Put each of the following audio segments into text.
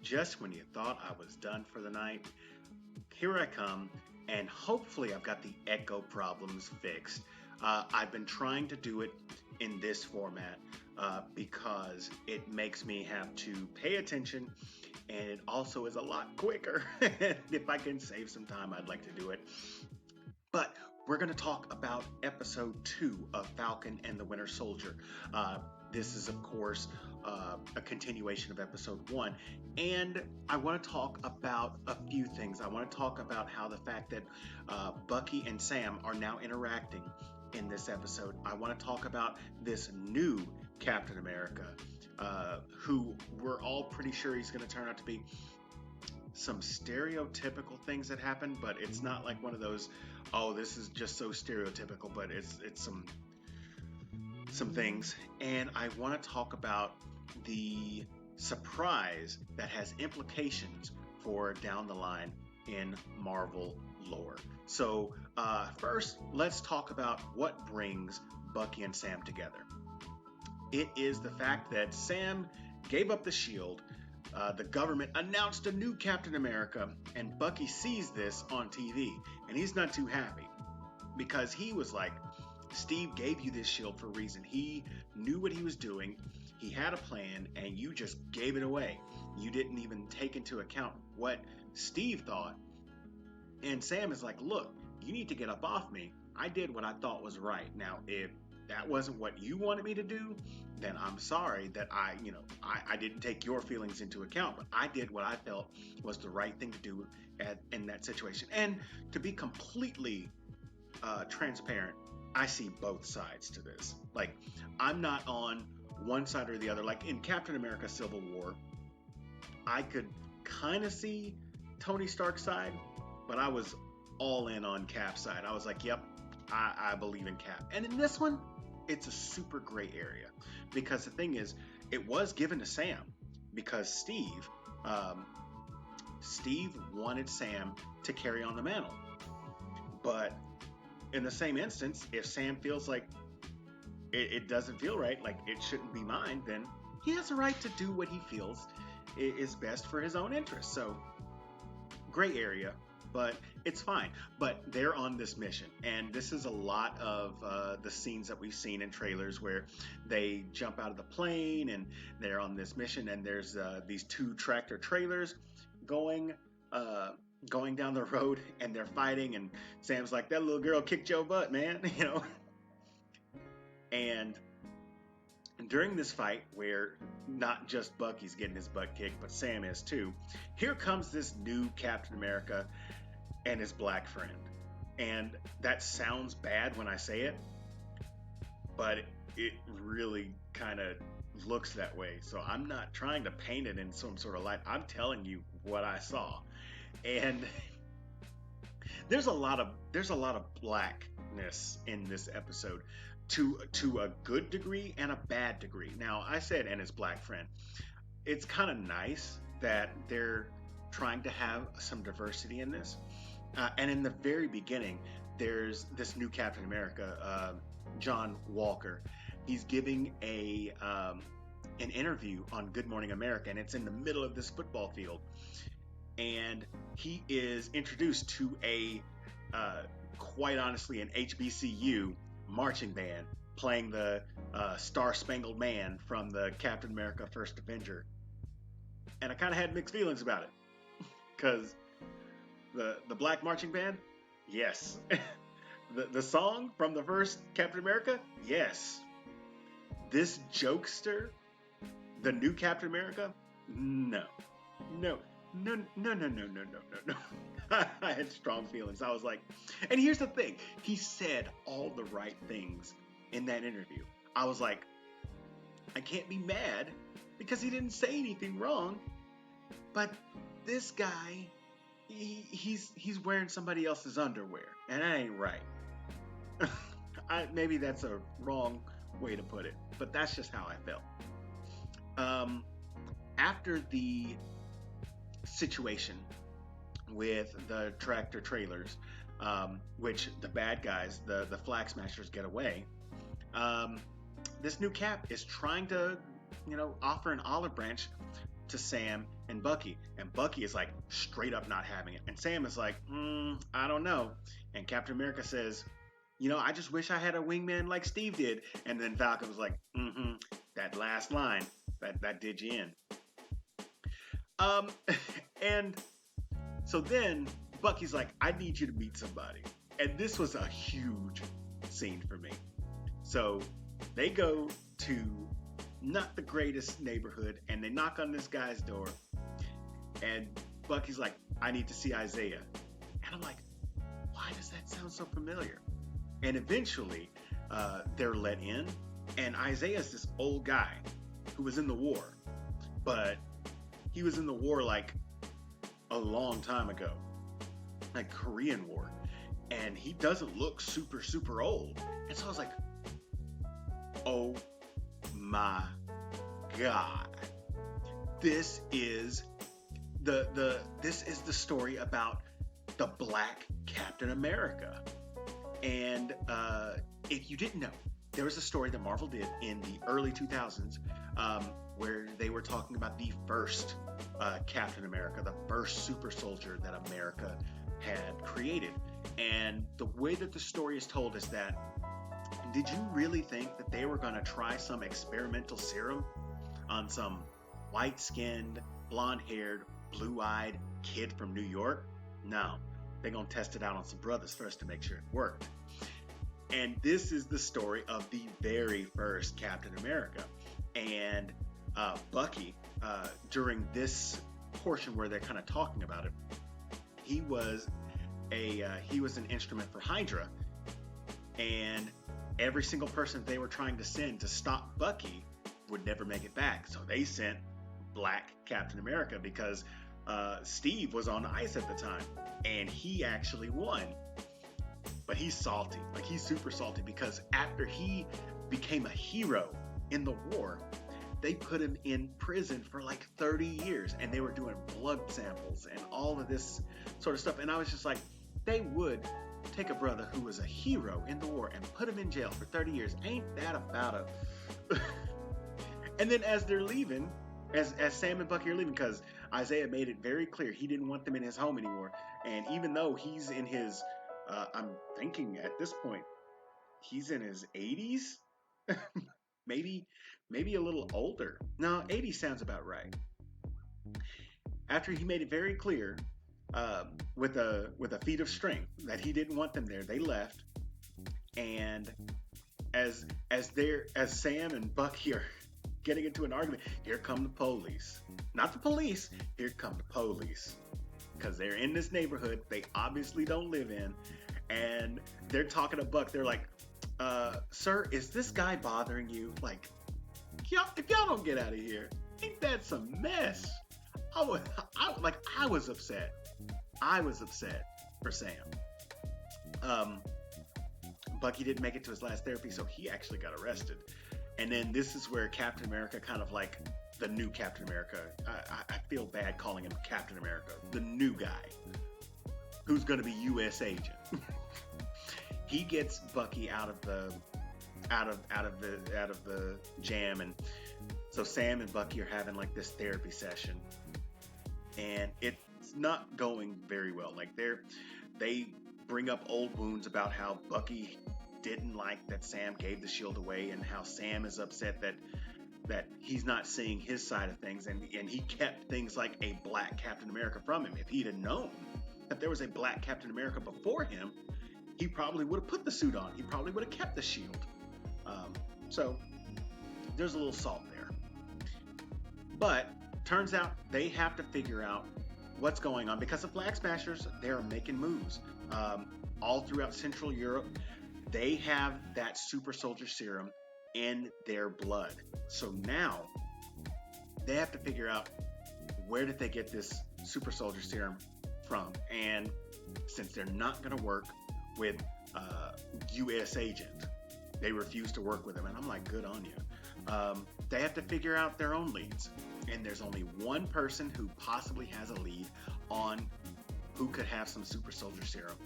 just when you thought I was done for the night, here I come, and hopefully I've got the echo problems fixed. I've been trying to do it in this format because it makes me have to pay attention, and it also is a lot quicker. If I can save some time, I'd like to do it. But we're going to talk about episode 2 of Falcon and the Winter Soldier. This is, of course, a continuation of episode 1. And I want to talk about a few things. I want to talk about how the fact that Bucky and Sam are now interacting in this episode. I want to talk about this new Captain America, who we're all pretty sure he's going to turn out to be some stereotypical things that happen, but it's not like one of those, oh, this is just so stereotypical, but it's some things. And I want to talk about the surprise that has implications for down the line in Marvel lore. So first, let's talk about what brings Bucky and Sam together. It is the fact that Sam gave up the shield. The government announced a new Captain America, and Bucky sees this on TV, and he's not too happy because he was like, Steve gave you this shield for a reason. He knew what he was doing. He had a plan, and you just gave it away. You didn't even take into account what Steve thought. And Sam is like, look, you need to get up off me. I did what I thought was right. Now, if that wasn't what you wanted me to do, then I'm sorry that I didn't take your feelings into account, but I did what I felt was the right thing to do in that situation. And to be completely transparent, I see both sides to this. Like, I'm not on one side or the other. Like in Captain America Civil War, I could kind of see Tony Stark's side, but I was all in on Cap's side. I was like, yep, I believe in Cap. And in this one, it's a super gray area because the thing is, it was given to Sam because Steve wanted Sam to carry on the mantle. But in the same instance, if Sam feels like it doesn't feel right, like it shouldn't be mine, then he has a right to do what he feels is best for his own interests. So, gray area, but it's fine. But they're on this mission, and this is a lot of the scenes that we've seen in trailers where they jump out of the plane and they're on this mission, and there's these 2 tractor trailers going down the road, and they're fighting, and Sam's like, that little girl kicked your butt, man. And during this fight, where not just Bucky's getting his butt kicked, but Sam is too, here comes this new Captain America and his black friend. And that sounds bad when I say it, but it really kind of looks that way. So I'm not trying to paint it in some sort of light. I'm telling you what I saw. And there's a lot of blackness in this episode to a good degree and a bad degree. Now, I said, and his black friend. It's kind of nice that they're trying to have some diversity in this. And in the very beginning, there's this new Captain America, John Walker. He's giving an interview on Good Morning America, and it's in the middle of this football field. And he is introduced to quite honestly, an HBCU marching band playing the Star Spangled Man from the Captain America First Avenger. And I kind of had mixed feelings about it. Because the black marching band, yes. the song from the first Captain America, yes. This jokester, the new Captain America, no. I had strong feelings. I was like, and here's the thing. He said all the right things in that interview. I was like, I can't be mad because he didn't say anything wrong. But this guy, he's wearing somebody else's underwear, and that ain't right. Maybe that's a wrong way to put it, but that's just how I felt. After the situation with the tractor trailers, which the bad guys, the Flag Smashers, get away, this new Cap is trying to, offer an olive branch to Sam and Bucky. And Bucky is like straight up not having it. And Sam is like, I don't know. And Captain America says, I just wish I had a wingman like Steve did. And then Falcon was like, that last line, that did you in. And so then Bucky's like, I need you to meet somebody. And this was a huge scene for me. So they go to not the greatest neighborhood and they knock on this guy's door. And Bucky's like, I need to see Isaiah. And I'm like, why does that sound so familiar? And eventually they're let in. And Isaiah's this old guy who was in the war. But he was in the war like a long time ago. Like Korean War. And he doesn't look super, super old. And so I was like, oh my God. This is the story about the Black Captain America. And if you didn't know, there was a story that Marvel did in the early 2000s where they were talking about the first Captain America, the first super soldier that America had created. And the way that the story is told is that, did you really think that they were going to try some experimental serum on some white-skinned, blonde-haired, blue-eyed kid from New York? No, they're going to test it out on some brothers first to make sure it worked. And this is the story of the very first Captain America. And Bucky, during this portion where they're kind of talking about it, he was an instrument for Hydra, and every single person they were trying to send to stop Bucky would never make it back. So they sent Black Captain America because Steve was on ice at the time, and he actually won. But he's salty, like he's super salty, because after he became a hero in the war, they put him in prison for like 30 years, and they were doing blood samples and all of this sort of stuff. And I was just like, they would take a brother who was a hero in the war and put him in jail for 30 years. Ain't that about it? And then as they're leaving, as Sam and Bucky are leaving, because Isaiah made it very clear he didn't want them in his home anymore. And even though he's in his, I'm thinking at this point, he's in his 80s? maybe a little older. No, 80 sounds about right. After he made it very clear, with a feat of strength, that he didn't want them there, they left. And as Sam and Bucky are getting into an argument, here come the police. Not the police, here come the police. Because they're in this neighborhood they obviously don't live in, and they're talking to Buck. They're like, sir, is this guy bothering you? Like, if y'all don't get out of here, ain't that some mess? I was upset. I was upset for Sam. Bucky didn't make it to his last therapy, so he actually got arrested. And then this is where Captain America, kind of like the new Captain America, I feel bad calling him Captain America, the new guy who's going to be U.S. agent. He gets Bucky out of the jam, and so Sam and Bucky are having like this therapy session, and it's not going very well. Like they bring up old wounds about how Bucky didn't like that Sam gave the shield away, and how Sam is upset that he's not seeing his side of things, and he kept things like a Black Captain America from him. If he'd have known that there was a Black Captain America before him, he probably would have put the suit on. He probably would have kept the shield. So there's a little salt there. But turns out they have to figure out what's going on, because the Flag Smashers, they're making moves all throughout Central Europe. They have that super soldier serum in their blood. So now they have to figure out, where did they get this super soldier serum from? And since they're not going to work with U.S. agent, they refuse to work with him. And I'm like, good on you. They have to figure out their own leads. And there's only one person who possibly has a lead on who could have some super soldier serum,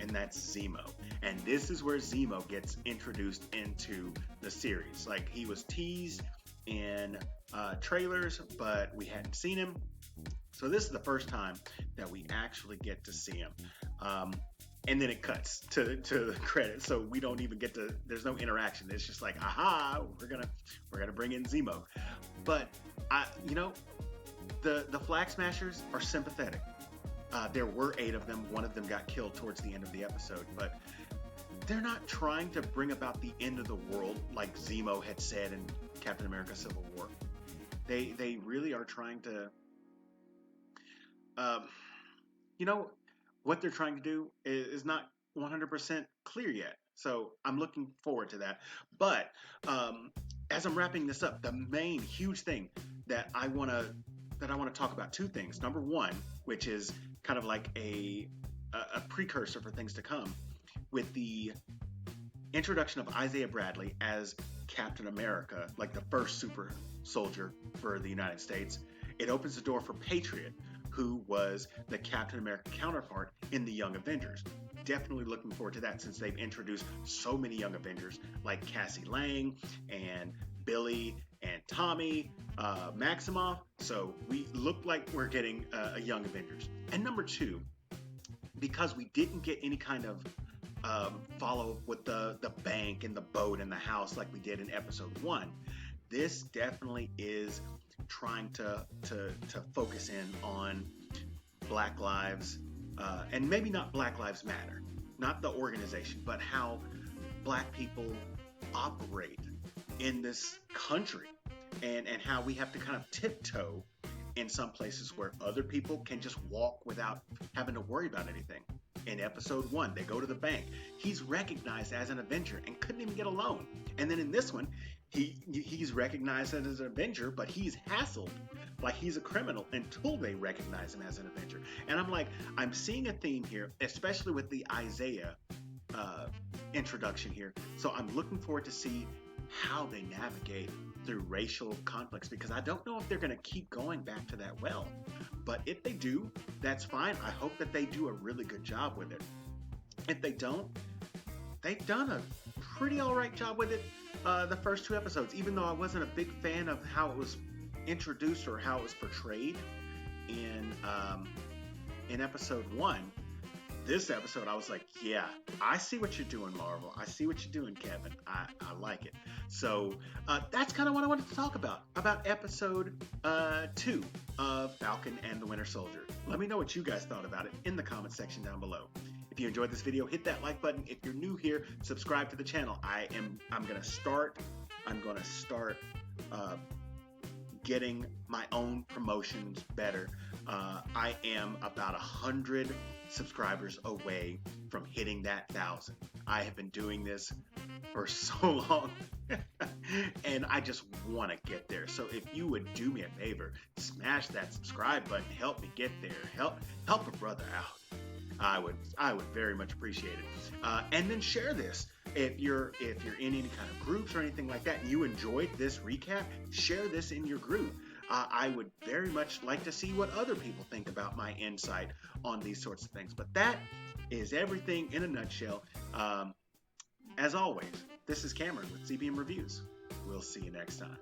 and that's Zemo. And this is where Zemo gets introduced into the series. Like, he was teased in trailers, but we hadn't seen him. So this is the first time that we actually get to see him. And then it cuts to the credits, so we don't even get to. There's no interaction. It's just like, aha, we're gonna bring in Zemo. But the Flag Smashers are sympathetic. There were 8 of them. One of them got killed towards the end of the episode, but they're not trying to bring about the end of the world like Zemo had said in Captain America: Civil War. They really are trying to. What they're trying to do is not 100% clear yet. So I'm looking forward to that. But as I'm wrapping this up, the main huge thing that I want to talk about, 2 things. Number 1, which is kind of like a precursor for things to come, with the introduction of Isaiah Bradley as Captain America, like the first super soldier for the United States. It opens the door for Patriot, who was the Captain America counterpart in the Young Avengers. Definitely looking forward to that, since they've introduced so many Young Avengers like Cassie Lang and Billy and Tommy, Maximoff. So we look like we're getting a Young Avengers. And number 2, because we didn't get any kind of follow with the bank and the boat and the house like we did in episode 1, this definitely is trying to focus in on Black Lives, and maybe not Black Lives Matter, not the organization, but how Black people operate in this country, and how we have to kind of tiptoe in some places where other people can just walk without having to worry about anything. In episode 1, they go to the bank. He's recognized as an Avenger and couldn't even get a loan. And then in this one, he's recognized as an Avenger, but he's hassled like he's a criminal until they recognize him as an Avenger. And I'm seeing a theme here, especially with the Isaiah introduction here. So I'm looking forward to see how they navigate through racial conflicts, because I don't know if they're going to keep going back to that well. But if they do, that's fine. I hope that they do a really good job with it. If they don't, they've done a pretty all right job with it the first 2 episodes, even though I wasn't a big fan of how it was introduced or how it was portrayed in episode 1. This episode, I was like, yeah, I see what you're doing, Marvel. I see what you're doing, Kevin. I like it. So that's kind of what I wanted to talk about episode 2 of Falcon and the Winter Soldier. Let me know what you guys thought about it in the comment section down below. If you enjoyed this video, hit that like button. If you're new here, subscribe to the channel. I'm gonna start getting my own promotions better. I am about 100 subscribers away from hitting that 1,000. I have been doing this for so long and I just want to get there. So if you would do me a favor, smash that subscribe button, help me get there, help a brother out. I would very much appreciate it. And then share this. If you're in any kind of groups or anything like that and you enjoyed this recap, share this in your group. I would very much like to see what other people think about my insight on these sorts of things. But that is everything in a nutshell. As always, this is Cameron with CBM Reviews. We'll see you next time.